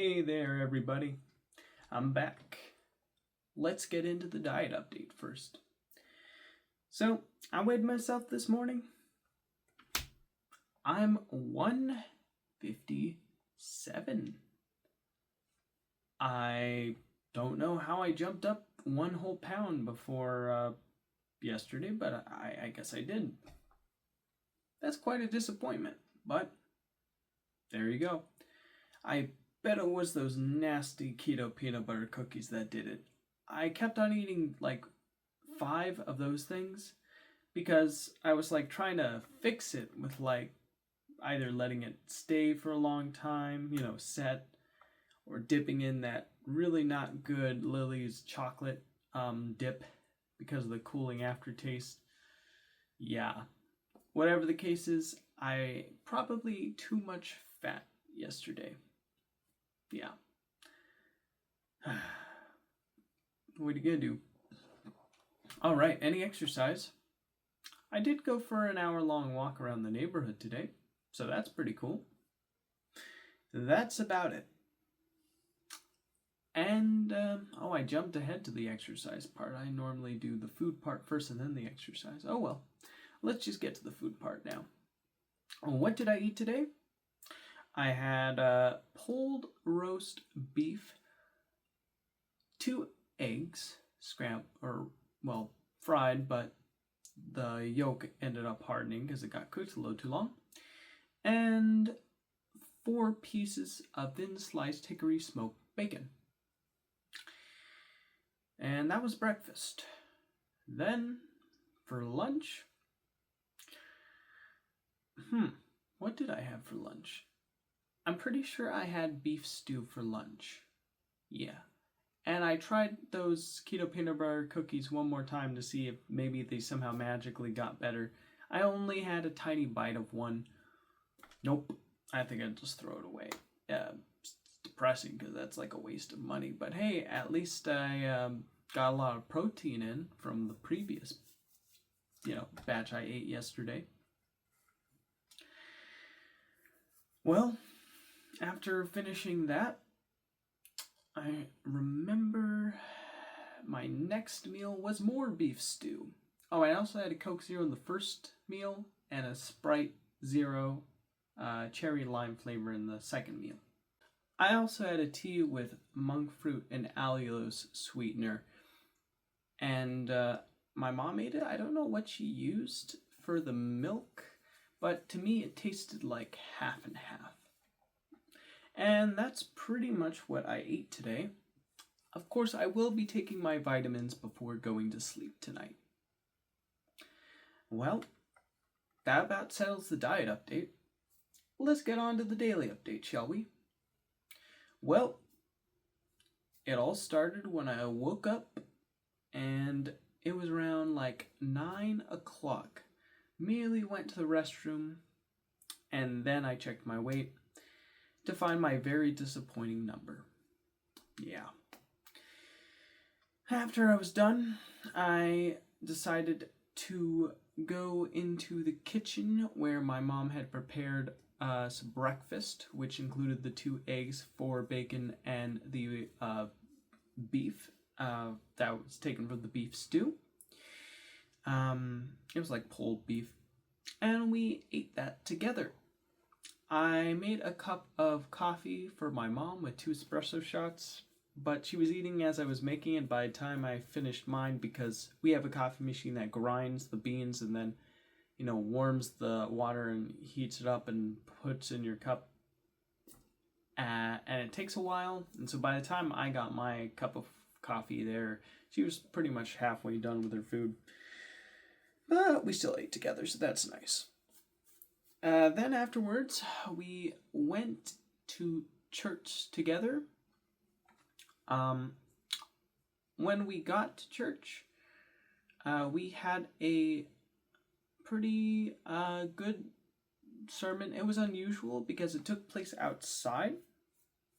Hey there, everybody. I'm back. Let's get into the diet update first. So, I weighed myself this morning. I'm 157. I don't know how I jumped up 1 whole pound before yesterday, but I guess I did. That's quite a disappointment, but there you go. I bet it was those nasty keto peanut butter cookies that did it. I kept on eating like 5 of those things because I was like trying to fix it with like either letting it stay for a long time, set, or dipping in that really not good Lily's chocolate dip because of the cooling aftertaste. Yeah. Whatever the case is, I probably ate too much fat yesterday. Yeah. What are you gonna do? Alright, any exercise? I did go for an hour-long walk around the neighborhood today, so that's pretty cool. That's about it. And, I jumped ahead to the exercise part. I normally do the food part first and then the exercise. Oh well, let's just get to the food part now. What did I eat today? I had pulled roast beef, 2 eggs, fried, but the yolk ended up hardening because it got cooked a little too long, and 4 pieces of thin sliced hickory smoked bacon. And that was breakfast. Then, for lunch, what did I have for lunch? I'm pretty sure I had beef stew for lunch. Yeah. And I tried those keto peanut butter cookies one more time to see if maybe they somehow magically got better. I only had a tiny bite of one. Nope. I think I'd just throw it away. It's depressing because that's like a waste of money. But hey, at least I got a lot of protein in from the previous, batch I ate yesterday. Well, after finishing that, I remember my next meal was more beef stew. Oh, I also had a Coke Zero in the first meal and a Sprite Zero cherry lime flavor in the second meal. I also had a tea with monk fruit and allulose sweetener. And my mom ate it. I don't know what she used for the milk, but to me it tasted like half and half. And that's pretty much what I ate today. Of course, I will be taking my vitamins before going to sleep tonight. Well, that about settles the diet update. Let's get on to the daily update, shall we? Well, it all started when I woke up and it was around like 9 o'clock. Immediately went to the restroom and then I checked my weight to find my very disappointing number. Yeah. After I was done, I decided to go into the kitchen where my mom had prepared some breakfast, which included the 2 eggs, 4 bacon, and the beef that was taken from the beef stew. It was like pulled beef, and we ate that together. I made a cup of coffee for my mom with 2 espresso shots, but she was eating as I was making it by the time I finished mine because we have a coffee machine that grinds the beans and then, warms the water and heats it up and puts in your cup. And it takes a while, and so by the time I got my cup of coffee there, she was pretty much halfway done with her food. But we still ate together, so that's nice. Then afterwards, we went to church together. When we got to church, we had a pretty good sermon. It was unusual because it took place outside.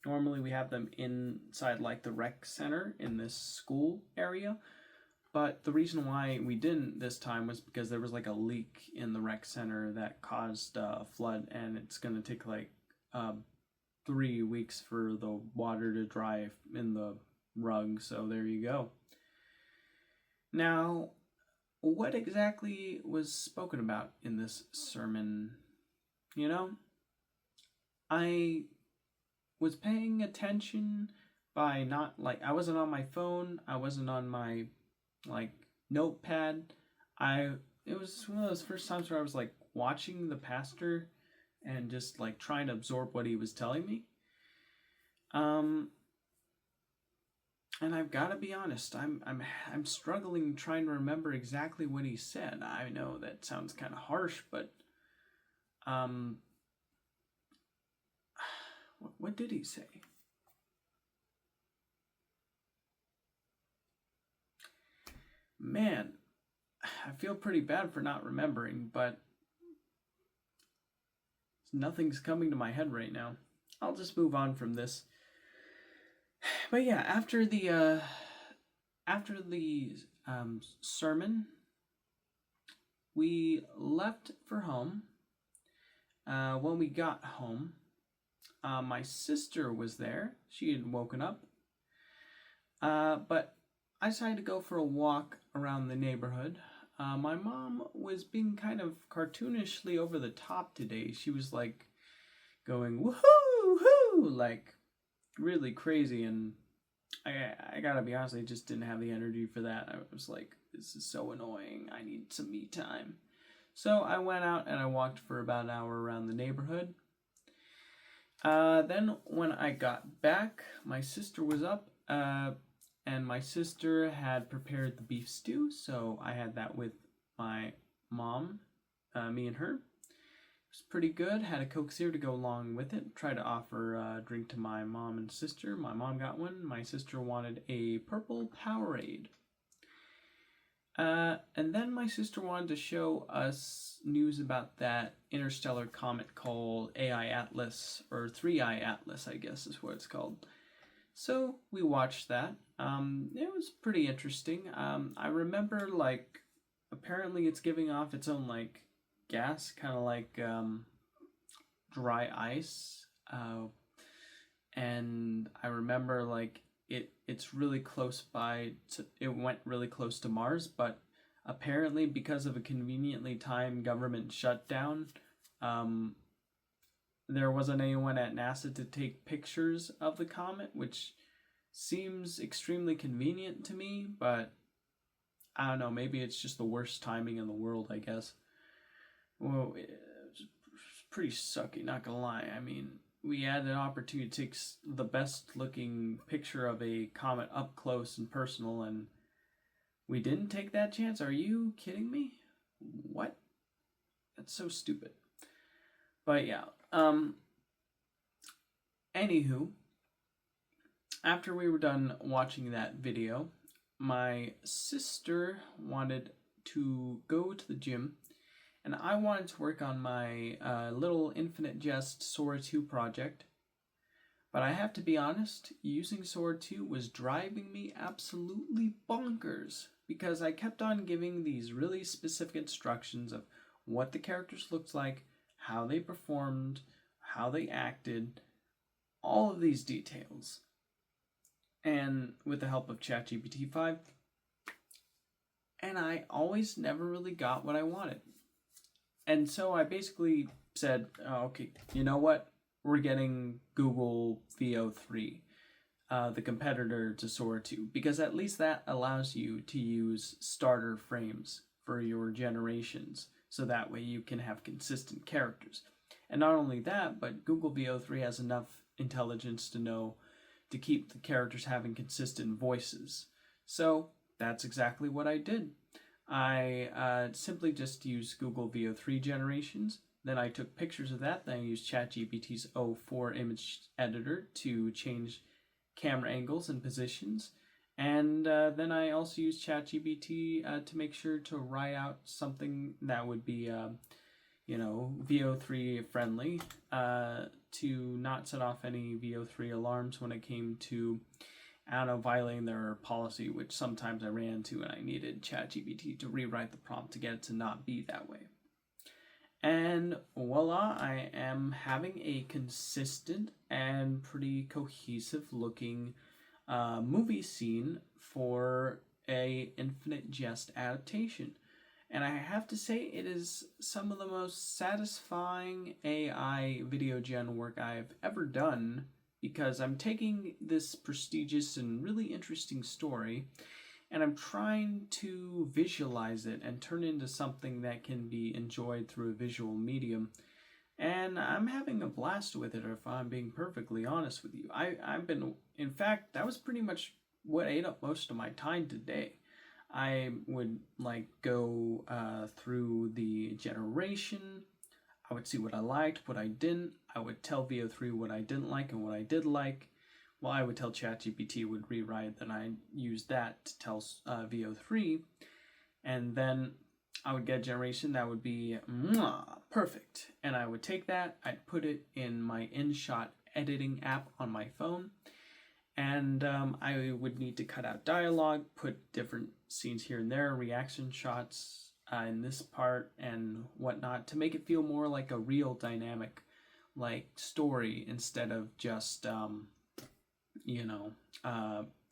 Normally we have them inside like the rec center in this school area. But the reason why we didn't this time was because there was like a leak in the rec center that caused a flood, and it's going to take like 3 weeks for the water to dry in the rug, so there you go. Now, what exactly was spoken about in this sermon? You know, I was paying attention by not, like, I wasn't on my phone, I wasn't on my, like, notepad. It was one of those first times where I was, like, watching the pastor and just, like, trying to absorb what he was telling me. And I've got to be honest, I'm struggling trying to remember exactly what he said. I know that sounds kind of harsh, but what did he say? Man, I feel pretty bad for not remembering, but nothing's coming to my head right now. I'll just move on from this. But yeah, after the sermon, we left for home. When we got home, my sister was there. She had woken up. But I decided to go for a walk around the neighborhood. My mom was being kind of cartoonishly over the top today. She was like going woohoo, woohoo, like really crazy, and I gotta be honest, I just didn't have the energy for that. I was like, this is so annoying. I need some me time. So I went out and I walked for about an hour around the neighborhood. Then when I got back, my sister was up, and my sister had prepared the beef stew, so I had that with my mom, me and her. It was pretty good. Had a Coke Zero to go along with it. Tried to offer a drink to my mom and sister. My mom got one. My sister wanted a purple Powerade. And then my sister wanted to show us news about that interstellar comet called AI Atlas, or 3i Atlas, I guess is what it's called. So we watched that. It was pretty interesting. I remember, like, apparently it's giving off its own, like, gas, kind of like dry ice. And I remember, like, it's really close by. It went really close to Mars, but apparently because of a conveniently timed government shutdown, there wasn't anyone at NASA to take pictures of the comet, which seems extremely convenient to me, but I don't know, maybe it's just the worst timing in the world, I guess. Well, it's pretty sucky, not gonna lie. I mean, we had an opportunity to take the best looking picture of a comet up close and personal, and we didn't take that chance? Are you kidding me? What? That's so stupid. But yeah, anywho, after we were done watching that video, my sister wanted to go to the gym, and I wanted to work on my little Infinite Jest Sora 2 project. But I have to be honest, using Sora 2 was driving me absolutely bonkers, because I kept on giving these really specific instructions of what the characters looked like, how they performed, how they acted, all of these details. And with the help of ChatGPT 5, and I always never really got what I wanted. And so I basically said, oh, okay, you know what? We're getting Google VO3, the competitor to Sora 2, because at least that allows you to use starter frames for your generations, so that way you can have consistent characters. And not only that, but Google VO3 has enough intelligence to know to keep the characters having consistent voices. So that's exactly what I did. I simply just used Google VO3 generations. Then I took pictures of that. Then I used ChatGPT's O4 image editor to change camera angles and positions. And then I also used ChatGPT to make sure to write out something that would be, VO3 friendly, to not set off any VO3 alarms when it came to, violating their policy, which sometimes I ran into and I needed ChatGPT to rewrite the prompt to get it to not be that way. And voila, I am having a consistent and pretty cohesive looking movie scene for a Infinite Jest adaptation. And I have to say, it is some of the most satisfying AI video gen work I've ever done, because I'm taking this prestigious and really interesting story and I'm trying to visualize it and turn it into something that can be enjoyed through a visual medium. And I'm having a blast with it, if I'm being perfectly honest with you. I've been, in fact, that was pretty much what ate up most of my time today. I would go through the generation. I would see what I liked, what I didn't. I would tell VO3 what I didn't like and what I did like. Well, I would tell ChatGPT would rewrite, then I used that to tell VO3, and then I would get a generation that would be perfect. And I would take that, I'd put it in my InShot editing app on my phone, and I would need to cut out dialogue, put different scenes here and there, reaction shots in this part and whatnot, to make it feel more like a real dynamic story instead of just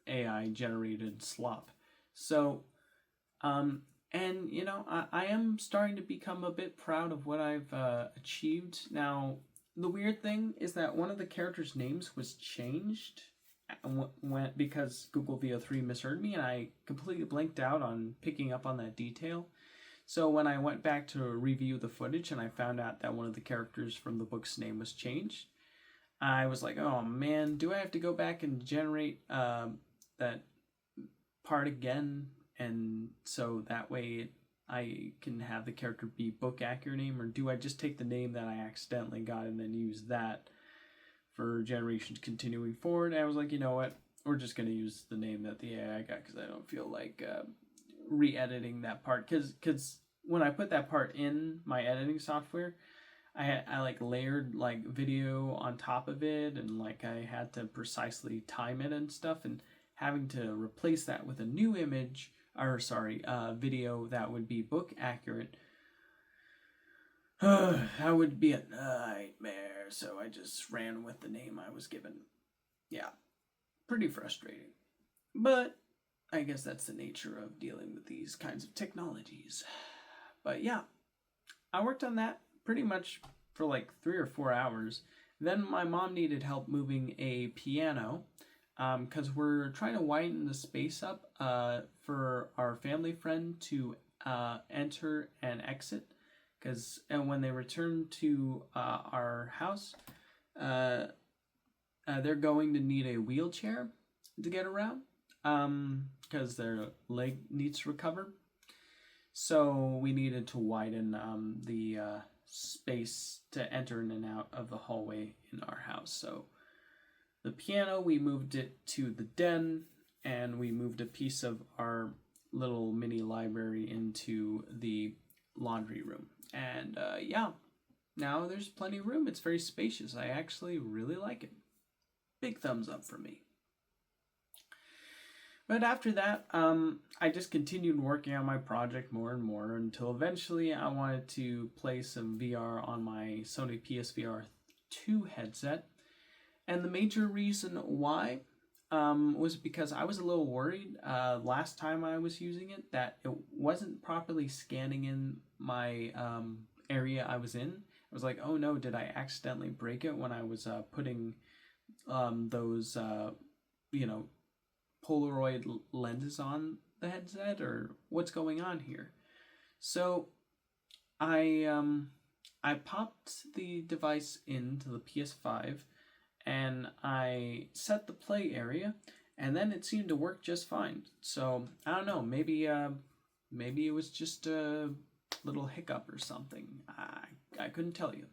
AI generated slop. So I am starting to become a bit proud of what I've achieved. Now, the weird thing is that one of the characters' names was changed because Google VO3 misheard me, and I completely blanked out on picking up on that detail. So when I went back to review the footage and I found out that one of the characters from the book's name was changed, I was like, oh man, do I have to go back and generate that part again? And so that way I can have the character be book accurate name, or do I just take the name that I accidentally got and then use that for generations continuing forward? And I was like, you know what? We're just going to use the name that the AI got, because I don't feel like re-editing that part. Because when I put that part in my editing software, I layered video on top of it, and I had to precisely time it and stuff, and having to replace that with a new image, or video that would be book accurate, that would be a nightmare. So I just ran with the name I was given. Yeah, pretty frustrating, but I guess that's the nature of dealing with these kinds of technologies. But yeah, I worked on that pretty much for 3 or 4 hours. Then my mom needed help moving a piano, because we're trying to widen the space up for our family friend to enter and exit. And when they return to our house, they're going to need a wheelchair to get around, because their leg needs to recover. So we needed to widen the space to enter in and out of the hallway in our house. So the piano, we moved it to the den, and we moved a piece of our little mini library into the laundry room. And now there's plenty of room. It's very spacious. I actually really like it. Big thumbs up for me. But after that, I just continued working on my project more and more, until eventually I wanted to play some VR on my Sony PSVR 2 headset. And the major reason why was because I was a little worried last time I was using it that it wasn't properly scanning in my area I was in. I was like, oh no, did I accidentally break it when I was putting those Polaroid lenses on the headset, or what's going on here? So I popped the device into the PS5 and I set the play area, and then it seemed to work just fine. So I don't know, maybe it was just a little hiccup or something. I couldn't tell you.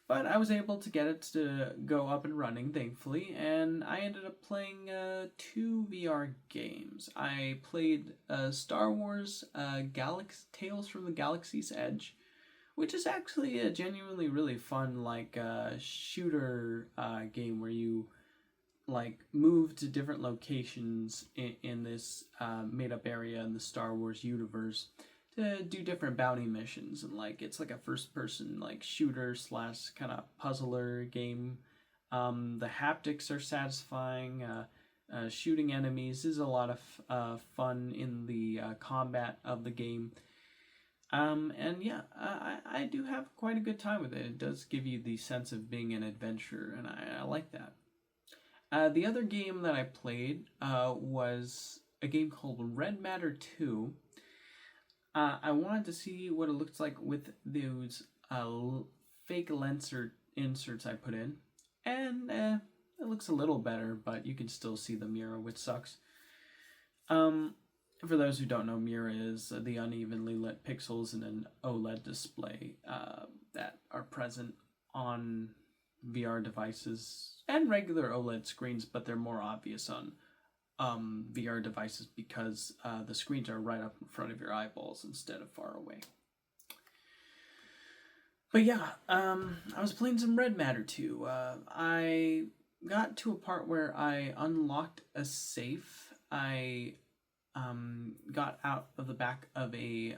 But I was able to get it to go up and running, thankfully, and I ended up playing 2 VR games. I played Star Wars Tales from the Galaxy's Edge, which is actually a genuinely really fun shooter game where you move to different locations in this made-up area in the Star Wars universe. to do different bounty missions, and like it's like a first person like shooter slash kind of puzzler game. The haptics are satisfying. Shooting enemies is a lot of fun in the combat of the game. And yeah, I do have quite a good time with it. It does give you the sense of being an adventure, and I like that. The other game that I played was a game called Red Matter 2. I wanted to see what it looks like with those fake lens inserts I put in. And it looks a little better, but you can still see the mirror, which sucks. For those who don't know, mirror is the unevenly lit pixels in an OLED display that are present on VR devices and regular OLED screens, but they're more obvious on VR devices because the screens are right up in front of your eyeballs instead of far away. But yeah, I was playing some Red Matter 2. I got to a part where I unlocked a safe. I got out of the back of a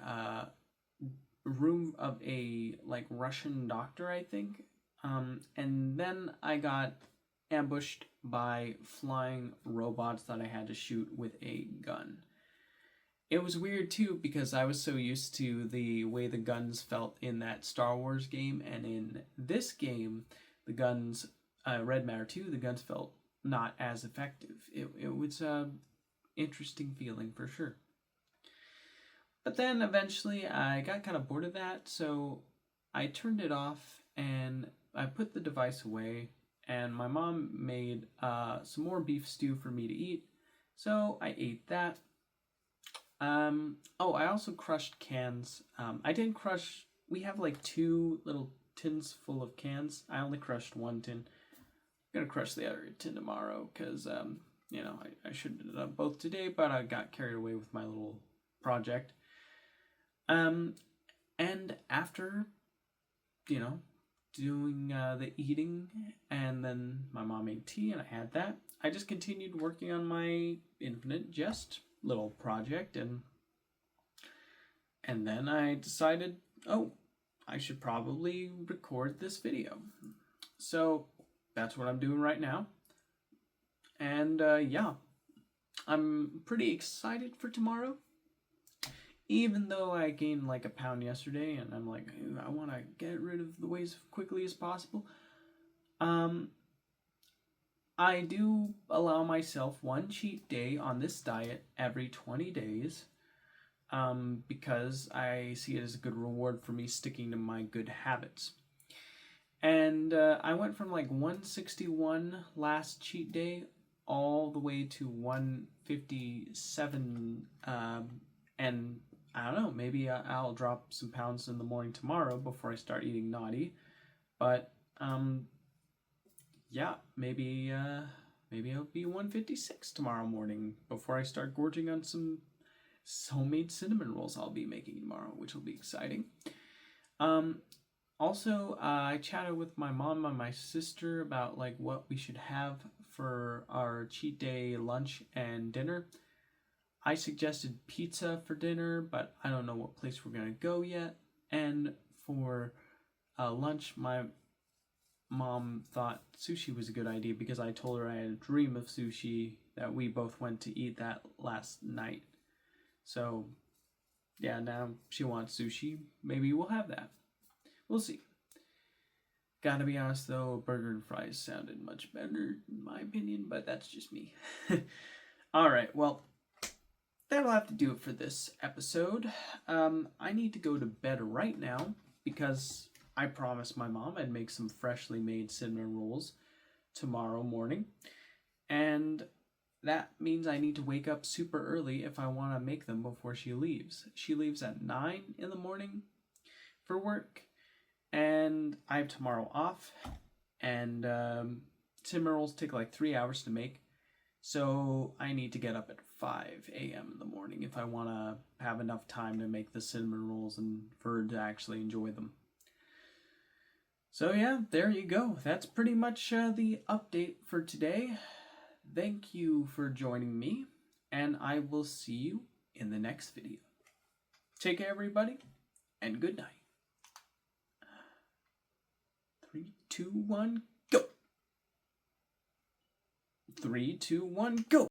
room of a like Russian doctor, I think. And then I got ambushed by flying robots that I had to shoot with a gun. It was weird too because I was so used to the way the guns felt in that Star Wars game, and in this game, the guns, Red Matter 2, the guns felt not as effective. It was an interesting feeling for sure. But then eventually I got kind of bored of that, so I turned it off and I put the device away, and my mom made some more beef stew for me to eat, so I ate that. I also crushed cans. I didn't crush, we have like 2 little tins full of cans. I only crushed 1 tin. I'm gonna crush the other tin tomorrow because, I should have done both today, but I got carried away with my little project. And after, doing the eating, and then my mom made tea and I had that, I just continued working on my Infinite Jest little project, and then I decided, I should probably record this video. So that's what I'm doing right now. And I'm pretty excited for tomorrow. Even though I gained like a pound yesterday, and I'm like, I want to get rid of the weight as quickly as possible. I do allow myself 1 cheat day on this diet every 20 days because I see it as a good reward for me sticking to my good habits. And I went from like 161 last cheat day all the way to 157, and I don't know, maybe I'll drop some pounds in the morning tomorrow before I start eating naughty. But maybe I'll be 156 tomorrow morning before I start gorging on some homemade cinnamon rolls I'll be making tomorrow, which will be exciting. Also, I chatted with my mom and my sister about like what we should have for our cheat day lunch and dinner. I suggested pizza for dinner, but I don't know what place we're gonna go yet. And for lunch, my mom thought sushi was a good idea because I told her I had a dream of sushi that we both went to eat that last night. So, yeah, now she wants sushi. Maybe we'll have that. We'll see. Gotta be honest though, burger and fries sounded much better in my opinion, but that's just me. Alright, well, that'll have to do it for this episode. I need to go to bed right now because I promised my mom I'd make some freshly made cinnamon rolls tomorrow morning. And that means I need to wake up super early if I want to make them before she leaves. She leaves at 9 in the morning for work, and I have tomorrow off. And cinnamon rolls take like 3 hours to make. So I need to get up at 5 a.m. in the morning if I want to have enough time to make the cinnamon rolls and for her to actually enjoy them. So yeah, there you go. That's pretty much the update for today. Thank you for joining me, and I will see you in the next video. Take care, everybody, and good night. 3, 2, 1, go. 3, 2, 1, go.